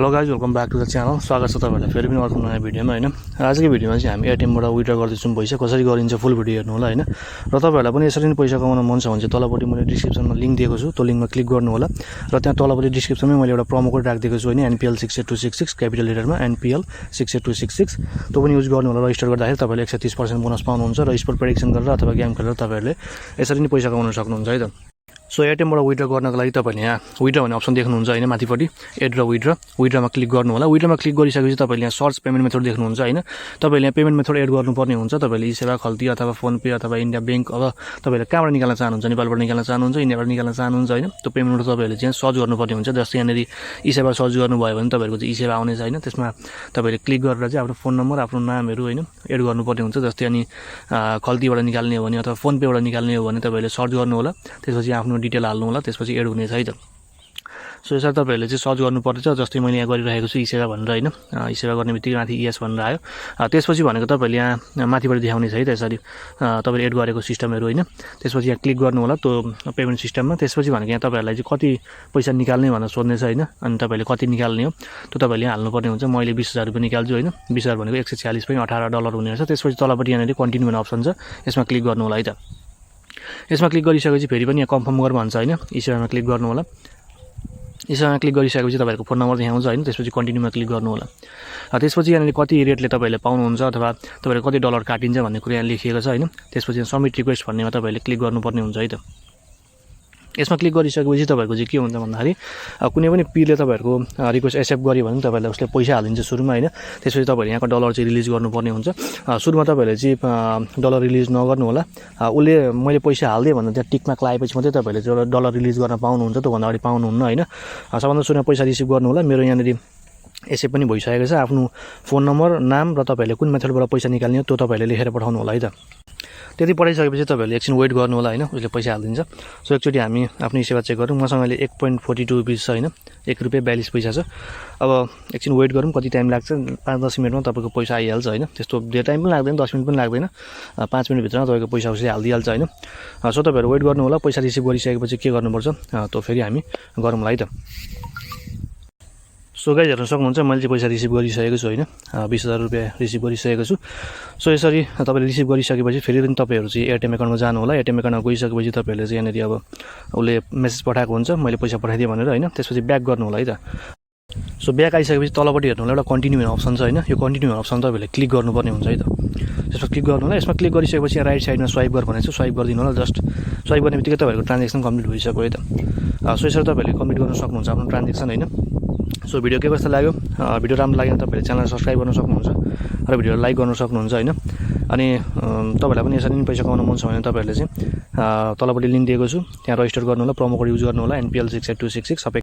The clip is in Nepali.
Hello guys welcome back to the channel. स्वागत छ तपाईहरुलाई फेरि पनि अर्को नयाँ भिडियोमा हैन। आजको भिडियोमा चाहिँ हामी एटीएमबाट विथड्र गर्दैछौँ पैसा कसरी गरिन्छ फुल भिडियो हेर्नु होला हैन। र तपाईहरुलाई पनि यसरी नै पैसा कमाउन मन छ भने चाहिँ तलपट्टि मैले डिस्क्रिप्सनमा लिंक दिएको छु, त्यो लिंकमा क्लिक गर्नु होला। र त्यहाँ तलपट्टि डिस्क्रिप्सनमै मैले एउटा प्रोमो कोड राखिदिएको छु हैन, NPL 68266 क्यापिटल लेटरमा NPL 68266 त्यो पनि युज गर्नु होला। रजिस्टर गर्दाखेरि तपाईले 130% बोनस पाउनुहुन्छ र स्पोर्ट प्रेडिक्सन गरेर अथवा गेम खेलेर तपाईहरुले यसरी नै पैसा कमाउन सक्नुहुन्छ है त। सो एटीएमबाट विथड्र गर्नको लागि तपाईले यहाँ विथड्र भन्ने अप्सन देख्नुहुन्छ हैन, माथिपट्टि एड र विथड्रमा क्लिक गर्नु होला। विथड्रमा क्लिक गरिसकेपछि तपाईले यहाँ सर्च पेमेन्ट मेथड देख्नुहुन्छ हैन। तपाईले यहाँ पेमेन्ट मेथड एड गर्नुपर्ने हुन्छ। तपाईले ई-सेवा, खल्ती अथवा फोन पे अथवा इन्डिया बैंक अब तपाईले कहाँबाट निकाल्न चाहनुहुन्छ, नेपालबाट निकाल्न चाहनुहुन्छ, इन्डियाबाट निकाल्न चाहनुहुन्छ हैन, त्यो पेमेन्ट मेथड तपाईले चाहिँ सर्च गर्नुपर्ने हुन्छ। जस्तै यहाँनेरि ई-सेवा सर्च गर्नुभयो भने तपाईहरुको चाहिँ ई-सेवा आउने छ हैन, त्यसमा तपाईले क्लिक गरेर चाहिँ आफ्नो फोन नम्बर, आफ्नो नामहरु हैन एड गर्नुपर्ने हुन्छ। जस्तै अनि खल्तीबाट निकाल्ने हो भने अथवा फोन पेबाट निकाल्ने हो भने तपाईले सर्च गर्नु होला, त्यसपछि आफ्नो डिटेल हाल्नु होला, त्यसपछि एड हुनेछ है त। सो यसरी तपाईहरुले चाहिँ सर्च गर्नुपर्छ। जस्तै मैले यहाँ गरिरहेको छु ई-सेवा भनेर हैन, ई-सेवा गर्ने बित्तिकै माथि यस भनेर आयो। त्यसपछि भनेको तपाईले यहाँ माथिबाट देखाउने छ है त यसरी तपाईले एड गरेको सिस्टमहरु हैन। त्यसपछि यहाँ क्लिक गर्नु होला त्यो पेमेन्ट सिस्टममा। त्यसपछि भनेको यहाँ तपाईहरुलाई चाहिँ कति पैसा निकाल्ने भनेर सोध्नेछ हैन, अनि तपाईले कति निकाल्ने हो त्यो तपाईले यहाँ हाल्नुपर्ने हुन्छ। मैले 20000 रुपैयाँ निकाल्छु हैन, 20000 भनेको 146.18 हुने रहेछ। त्यसपछि तलपट्टि यहाँनेरि कन्टिन्यू भन्ने अप्सन छ, यसमा क्लिक गर्नु होला है त। यसमा क्लिक गरिसकेपछि फेरि पनि यहाँ कन्फर्म गर भन्छ हैन, ई-सेवामा क्लिक गर्नु होला। ई-सेवामा क्लिक गरिसकेपछि तपाईहरुको फोन नम्बर देखाउँछ हैन, त्यसपछि कन्टिन्यूमा क्लिक गर्नु होला। त्यसपछि यहाँले कति रेटले तपाईले पाउनुहुन्छ अथवा तपाईले कति डलर काटिन्छ भन्ने कुरा यहाँ लेखिएको छ हैन। त्यसपछि सबमिट रिक्वेस्ट भन्नेमा तपाईले क्लिक गर्नुपर्ने हुन्छ है त। यसमा क्लिक गरिसकेपछि तपाईहरुको चाहिँ के हुन्छ भन्दाखेरि कुनै पनि पीले तपाईहरुको रिक्वेस्ट एक्सेप्ट गर्यो भने तपाईलाई उसले पैसा हालिदिन्छ सुरुमा हैन। त्यसपछि तपाईहरुले यहाँको डलर चाहिँ रिलिज गर्नुपर्ने हुन्छ। सुरुमा तपाईहरुले चाहिँ डलर रिलिज नगर्नु होला। उले मैले पैसा हाल्दिए भनेर त्यहाँ टिक मार्क लगाएपछि मात्रै तपाईहरुले डलर रिलिज गर्न पाउनुहुन्छ, त्यो भन्दा अगाडि पाउनुहुन्न हैन। सबभन्दा सुरुमा पैसा रिसिभ गर्नु होला। मेरो यहाँनेरि एक्सेप्ट पनि भइसकेको छ। आफ्नो फोन नम्बर, नाम र तपाईले कुन मेथडबाट पैसा निकाल्ने हो त्यो तपाईले लेखेर पठाउनु होला है त। त्यति पठाइसकेपछि तपाईहरुले एकछिन वेट गर्नु होला हैन, उसले पैसा हाल्दिन्छ। सो एकचोटी हामी आफ्नो ई-सेवा चेक गरौँ। मसँग अहिले 1.42 रुपैयाँ छ हैन, 1 रुपैयाँ 42 पैसा छ। अब एकछिन वेट गरौँ, कति टाइम लाग्छ, 5-10 मिनेटमा तपाईको पैसा आइहाल्छ हैन। त्यस्तो धेरै टाइम पनि लाग्दैन, 10 मिनेट पनि लाग्दैन, 5 मिनेट भित्रमा तपाईको पैसा उसले हाल्दिहाल्छ हैन। सो तपाईहरु वेट गर्नु होला। पैसा रिसिभ गरिसकेपछि के गर्नुपर्छ त्यो फेरि हामी गरौँला है त। सो गाइज हेर्न सक्नुहुन्छ मैले चाहिँ पैसा रिसिभ गरिसकेको छु हैन, 20000 रुपैयाँ रिसिभ गरिसकेको छु। सो यसरी तपाईले रिसिभ गरिसकेपछि फेरि पनि तपाईहरु चाहिँ एटीएम एकाउन्टमा जानु होला। एटीएम एकाउन्टमा गइसकेपछि तपाईहरुले चाहिँ यहाँनेरि अब उले मेसेज पठाएको हुन्छ मैले पैसा पठाइदिए भनेर हैन। त्यसपछि ब्याक गर्नु होला है त। सो ब्याक आइसकेपछि तलपट्टि हेर्नु होला एउटा कन्टिन्यू भन्ने अप्सन छ हैन, यो कन्टिन्यू भन्ने अप्सन तपाईहरुले क्लिक गर्नुपर्ने हुन्छ है त। त्यसमा क्लिक गर्नु होला। यसमा क्लिक गरिसकेपछि राइट साइडमा स्वाइप गर भनेको छ, स्वाइप गरिदिनु होला। जस्ट स्वाइप गर्ने बित्तिकै तपाईहरुको ट्रान्ज्याक्सन कम्प्लिट भइसक्यो है त। सो यसरी तपाईहरुले कम्प्लिट गर्न सक्नुहुन्छ आफ्नो ट्रान्ज्याक्सन हैन। सो भिडियो के कस्तो लाग्यो, भिडियो राम्रो लाग्यो भने तपाईहरुले च्यानललाई सब्स्क्राइब गर्न सक्नुहुन्छ र भिडियोलाई लाइक गर्न सक्नुहुन्छ हैन। अनि तपाईहरुलाई पनि यसरी नै पैसा कमाउन मन छ भने तपाईहरुले चाहिँ तलपट्टि लिंक दिएको छु, त्यहाँ रजिस्टर गर्नु होला, प्रोमो कोड युज गर्नु होला NPL 68266 सबै